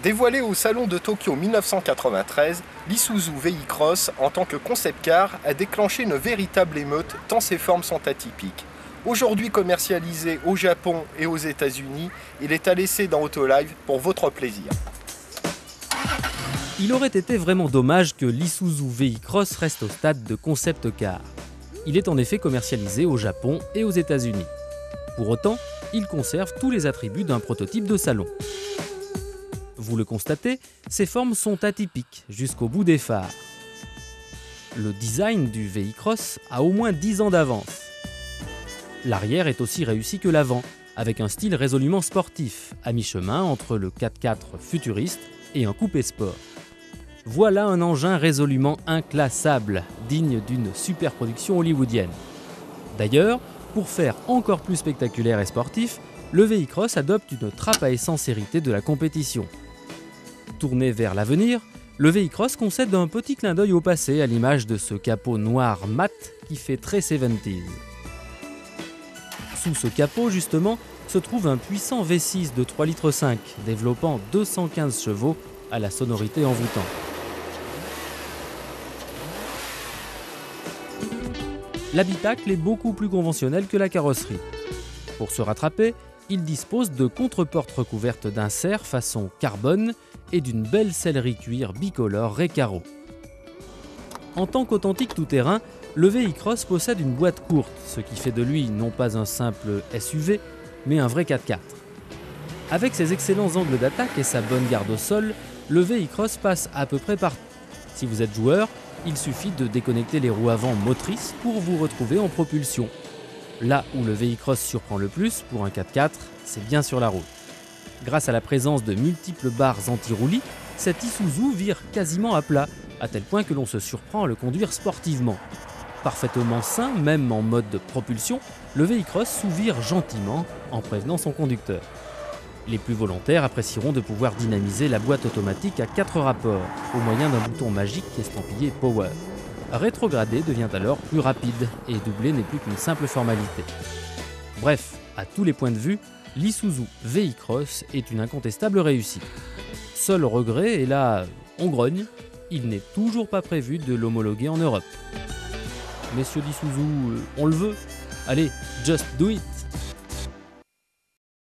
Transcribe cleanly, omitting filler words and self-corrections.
Dévoilé au Salon de Tokyo 1993, l'Isuzu VI-Cross, en tant que concept car, a déclenché une véritable émeute tant ses formes sont atypiques. Aujourd'hui commercialisé au Japon et aux États-Unis, il est à laisser dans Autolive pour votre plaisir. Il aurait été vraiment dommage que l'Isuzu VI-Cross reste au stade de concept car. Il est en effet commercialisé au Japon et aux États-Unis. Pour autant, il conserve tous les attributs d'un prototype de salon. Vous le constatez, ses formes sont atypiques jusqu'au bout des phares. Le design du VI-Cross a au moins 10 ans d'avance. L'arrière est aussi réussi que l'avant, avec un style résolument sportif, à mi-chemin entre le 4x4 futuriste et un coupé sport. Voilà un engin résolument inclassable, digne d'une superproduction hollywoodienne. D'ailleurs, pour faire encore plus spectaculaire et sportif, le VI-Cross adopte une trappe à essence héritée de la compétition. Tourné vers l'avenir, le VI-Cross concède un petit clin d'œil au passé à l'image de ce capot noir mat qui fait très 70s. Sous ce capot, justement, se trouve un puissant V6 de 3,5 litres, développant 215 chevaux à la sonorité envoûtante. L'habitacle est beaucoup plus conventionnel que la carrosserie. Pour se rattraper, il dispose de contre-portes recouvertes d'inserts façon carbone et d'une belle sellerie cuir bicolore Recaro. En tant qu'authentique tout-terrain, le VI-Cross possède une boîte courte, ce qui fait de lui non pas un simple SUV, mais un vrai 4x4. Avec ses excellents angles d'attaque et sa bonne garde au sol, le VI-Cross passe à peu près partout. Si vous êtes joueur, il suffit de déconnecter les roues avant motrices pour vous retrouver en propulsion. Là où le VI-Cross surprend le plus pour un 4x4, c'est bien sur la route. Grâce à la présence de multiples barres anti-roulis, cet Isuzu vire quasiment à plat, à tel point que l'on se surprend à le conduire sportivement. Parfaitement sain, même en mode de propulsion, le VI-Cross sous-vire gentiment en prévenant son conducteur. Les plus volontaires apprécieront de pouvoir dynamiser la boîte automatique à 4 rapports, au moyen d'un bouton magique estampillé Power. Rétrograder devient alors plus rapide et doubler n'est plus qu'une simple formalité. Bref, à tous les points de vue, l'Isuzu VI-Cross est une incontestable réussite. Seul regret, et là, on grogne, il n'est toujours pas prévu de l'homologuer en Europe. Messieurs d'Isuzu, on le veut? Allez, just do it!